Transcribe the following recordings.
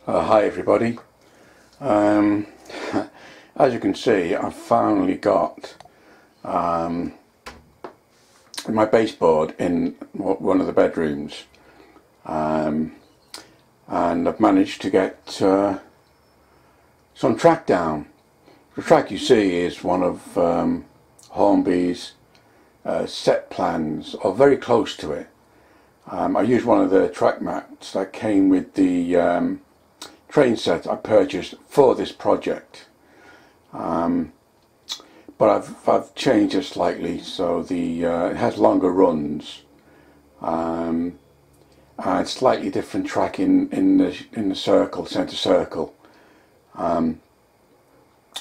Hi everybody. Um, as you can see, I've finally got my baseboard in one of the bedrooms, and I've managed to get some track down. The track you see is one of Hornby's set plans, or very close to it. I used one of the track mats that came with the train set I purchased for this project, but I've changed it slightly so it has longer runs, and slightly different track in the circle, centre circle,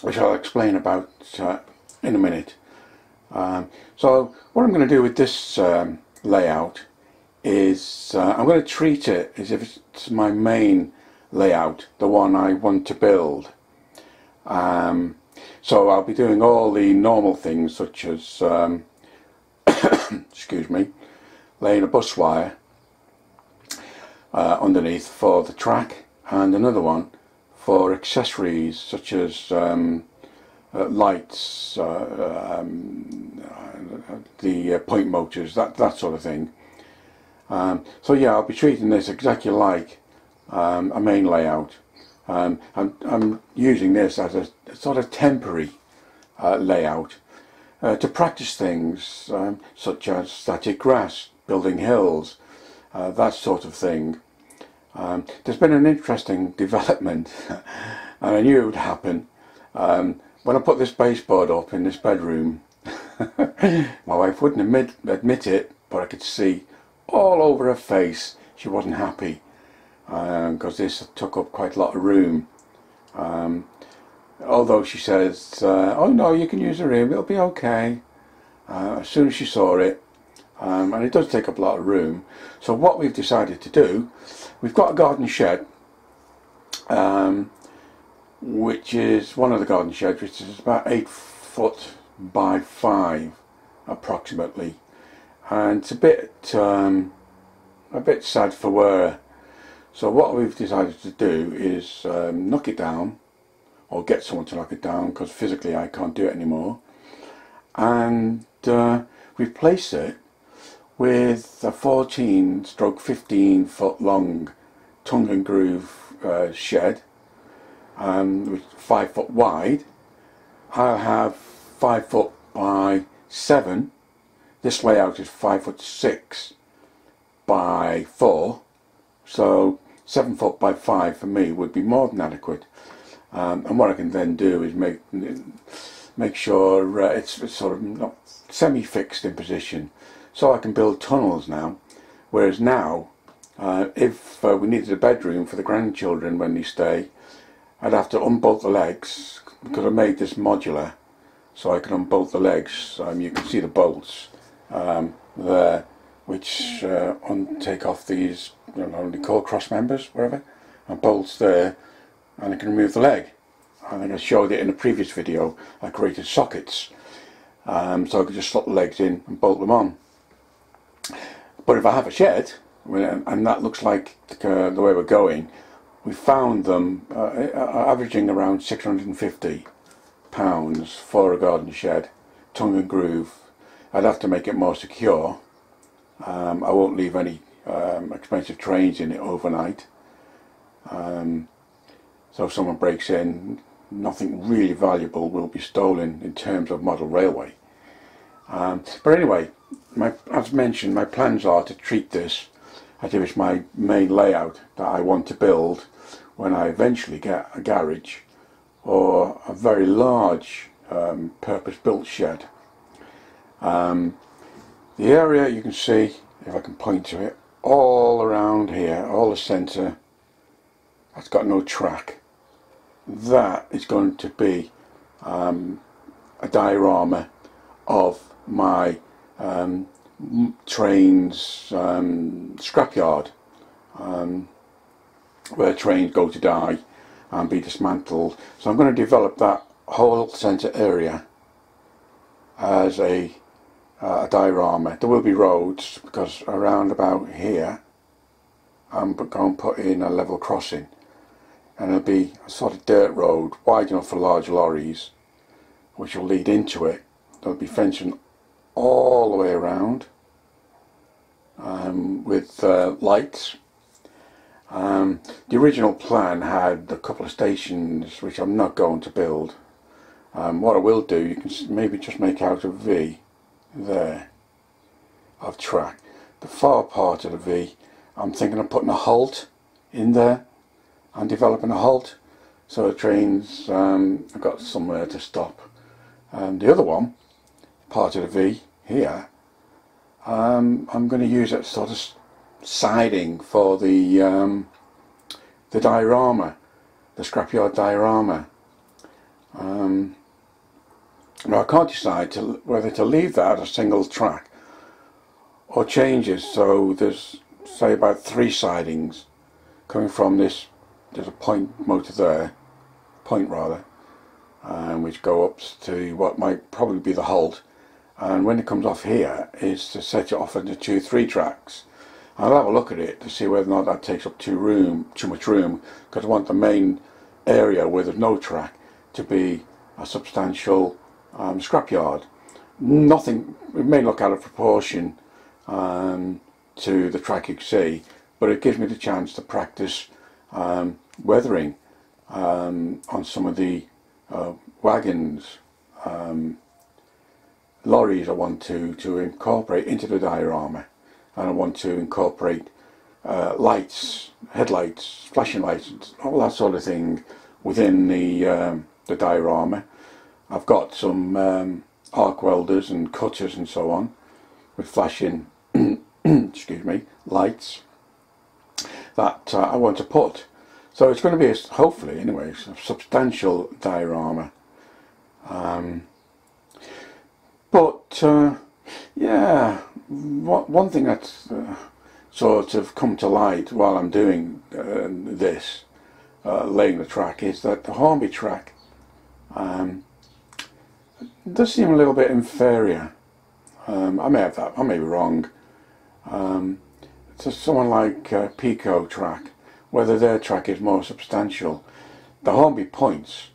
which I'll explain about in a minute. So what I'm going to do with this layout is I'm going to treat it as if it's my main layout, the one I want to build. So I'll be doing all the normal things such as excuse me, laying a bus wire underneath for the track, and another one for accessories such as lights, the point motors, that sort of thing. So yeah, I'll be treating this exactly like a main layout. I'm using this as a sort of temporary layout to practice things such as static grass, building hills, that sort of thing. There's been an interesting development, and I knew it would happen. When I put this baseboard up in this bedroom, my wife wouldn't admit it, but I could see all over her face she wasn't happy, because this took up quite a lot of room. Although she says, oh no, you can use the room, it'll be okay. As soon as she saw it, and it does take up a lot of room. So what we've decided to do, we've got a garden shed, which is one of the garden sheds, which is about 8 foot by 5 approximately, and it's a bit sad for wear. So what we've decided to do is knock it down, or get someone to knock it down, because physically I can't do it anymore, and replace it with a 14/15 foot long tongue and groove shed, with 5 foot wide. I'll have 5 foot by 7. This layout is 5'6" by 4, so 7 foot by 5 for me would be more than adequate. And what I can then do is make sure it's sort of not semi-fixed in position, so I can build tunnels now. Whereas now, if we needed a bedroom for the grandchildren when they stay, I'd have to unbolt the legs, because I made this modular, so I can unbolt the legs. You can see the bolts there, which take off these, I don't know what they call, cross members, whatever, and bolts there, and I can remove the leg. I think I showed it in a previous video. I created sockets, so I could just slot the legs in and bolt them on. But if I have a shed, and that looks like the way we're going, we found them averaging around £650 for a garden shed, tongue and groove. I'd have to make it more secure. I won't leave any expensive trains in it overnight. So if someone breaks in, nothing really valuable will be stolen in terms of model railway. But anyway, as mentioned, my plans are to treat this as if it's my main layout that I want to build when I eventually get a garage or a very large purpose-built shed. The area, you can see, if I can point to it, all around here, all the centre, that's got no track. That is going to be a diorama of my train's scrapyard, where trains go to die and be dismantled. So I'm going to develop that whole centre area as a diorama. There will be roads, because around about here I'm going to put in a level crossing. and it'll be a sort of dirt road wide enough for large lorries, which will lead into it. There'll be fencing all the way around, with lights. The original plan had a couple of stations which I'm not going to build. What I will do, you can maybe just make out a V there of track. The far part of the V, I'm thinking of putting a halt in there and developing a halt so the trains have got somewhere to stop. The other one, part of the V here, I'm going to use it sort of siding for the diorama, the scrapyard diorama. Now I can't decide whether to leave that as a single track or change it so there's, say, about 3 sidings coming from this. There's a point motor there, which go up to what might probably be the halt, and when it comes off here is to set it off into 2-3 tracks. I'll have a look at it to see whether or not that takes up too much room, because I want the main area where there's no track to be a substantial scrapyard. Nothing, it may look out of proportion to the track you see, but it gives me the chance to practice weathering on some of the wagons, lorries I want to incorporate into the diorama, and I want to incorporate lights, headlights, flashing lights, all that sort of thing within the diorama. I've got some arc welders and cutters and so on with flashing excuse me, lights that I want to put. So it's going to be, hopefully anyway, a substantial diorama. Yeah, one thing that's sort of come to light while I'm doing this, laying the track, is that the Hornby track does seem a little bit inferior. I may be wrong. To someone like Pico track, whether their track is more substantial. The Hornby points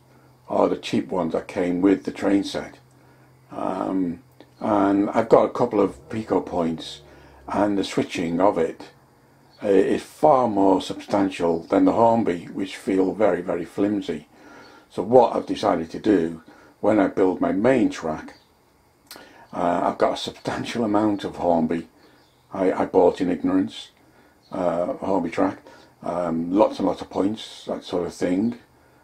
are the cheap ones that came with the train set, and I've got a couple of Pico points, and the switching of it is far more substantial than the Hornby, which feel very, very flimsy. So what I've decided to do when I build my main track, I've got a substantial amount of Hornby. I bought in ignorance, Hornby track, lots and lots of points, that sort of thing,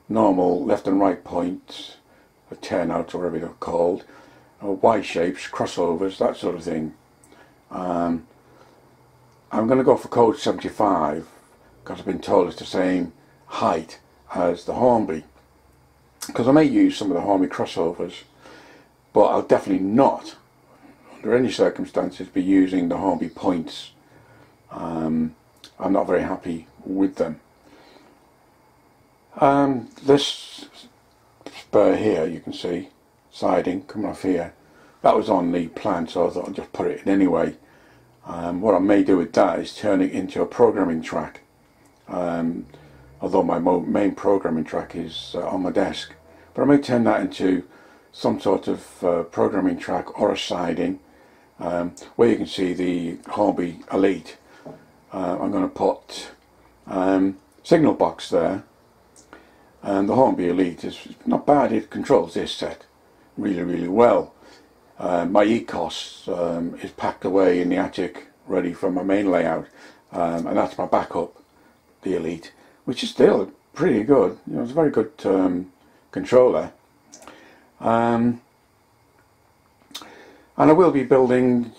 normal left and right points, a turnout or whatever they're called, Y shapes, crossovers, that sort of thing. I'm going to go for code 75 because I've been told it's the same height as the Hornby, because I may use some of the Hornby crossovers, but I'll definitely not under any circumstances be using the Hornby points. I'm not very happy with them. This spur here, you can see siding coming off here, that was on the plan, so I thought I'd just put it in anyway. What I may do with that is turn it into a programming track, although my main programming track is on my desk, but I may turn that into some sort of programming track or a siding, where you can see the Hornby Elite. I'm going to put signal box there, and the Hornby Elite is not bad. It controls this set really, really well. My ECOS is packed away in the attic ready for my main layout, and that's my backup, the Elite, which is still pretty good. You know, it's a very good controller. And I will be building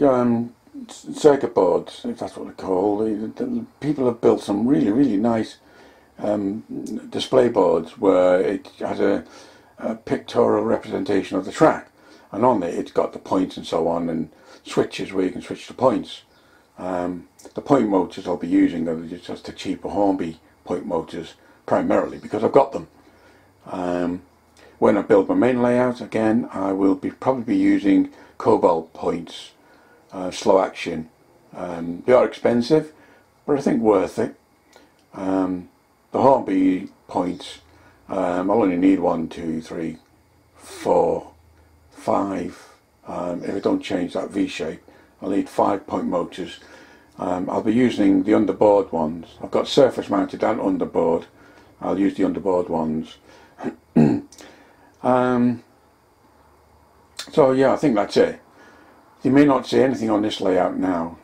circuit boards, if that's what they're called. People have built some really, really nice display boards where it has a pictorial representation of the track, and on it it's got the points and so on, and switches where you can switch the points. The point motors I'll be using are just the cheaper Hornby point motors primarily because I've got them. When I build my main layout again, I will probably be using cobalt points, slow action. They are expensive, but I think worth it. The Hornby points. I'll only need 1, 2, 3, 4, 5. If I don't change that V shape, I'll need 5-point motors. I'll be using the underboard ones. I've got surface mounted and underboard. I'll use the underboard ones. So yeah, I think that's it. You may not see anything on this layout now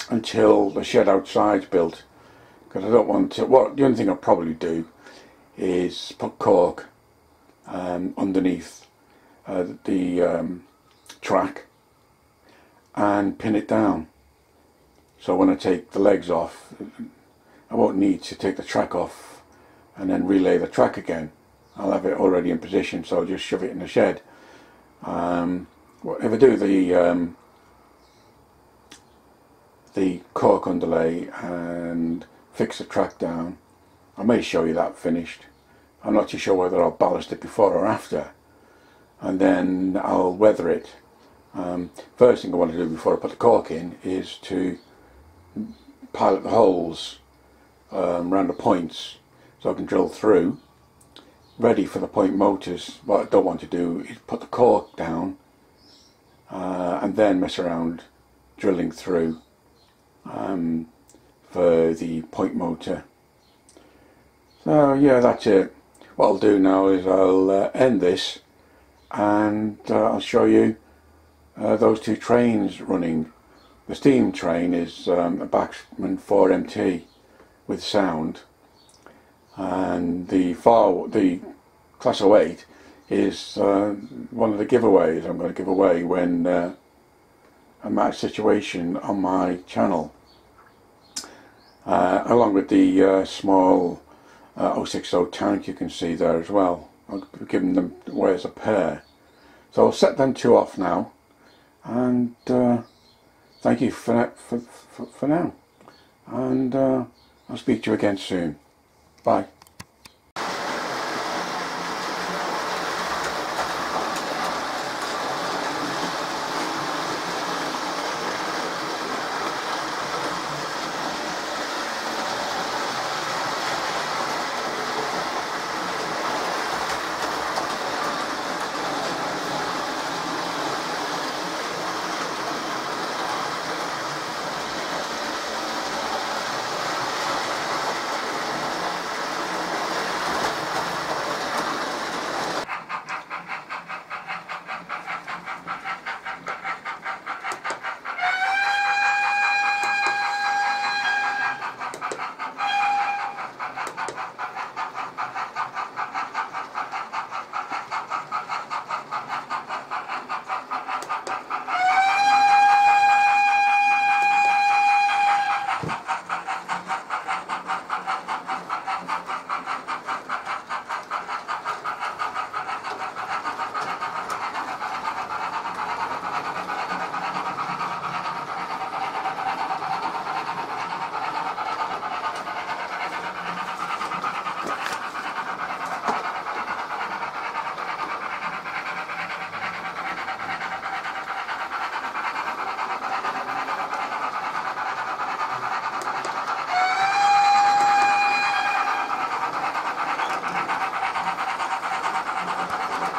until the shed outside's built, because I don't want to. Well, the only thing I'll probably do is put cork underneath the track and pin it down. So when I take the legs off, I won't need to take the track off and then relay the track again. I'll have it already in position, so I'll just shove it in the shed. If I do the cork underlay and fix the track down, I may show you that finished. I'm not too sure whether I'll ballast it before or after, and then I'll weather it. First thing I want to do before I put the cork in is to pilot the holes around the points so I can drill through, ready for the point motors. What I don't want to do is put the cork down and then mess around drilling through for the point motor. So yeah, that's it. What I'll do now is I'll end this, and I'll show you those two trains running. The steam train is a Baxman 4MT with sound, and the Class 08 is one of the giveaways I'm going to give away when I'm at a situation on my channel, along with the small 060 tank you can see there as well. I'll be giving them away as a pair. So I'll set them two off now, and thank you for now, and I'll speak to you again soon. Bye.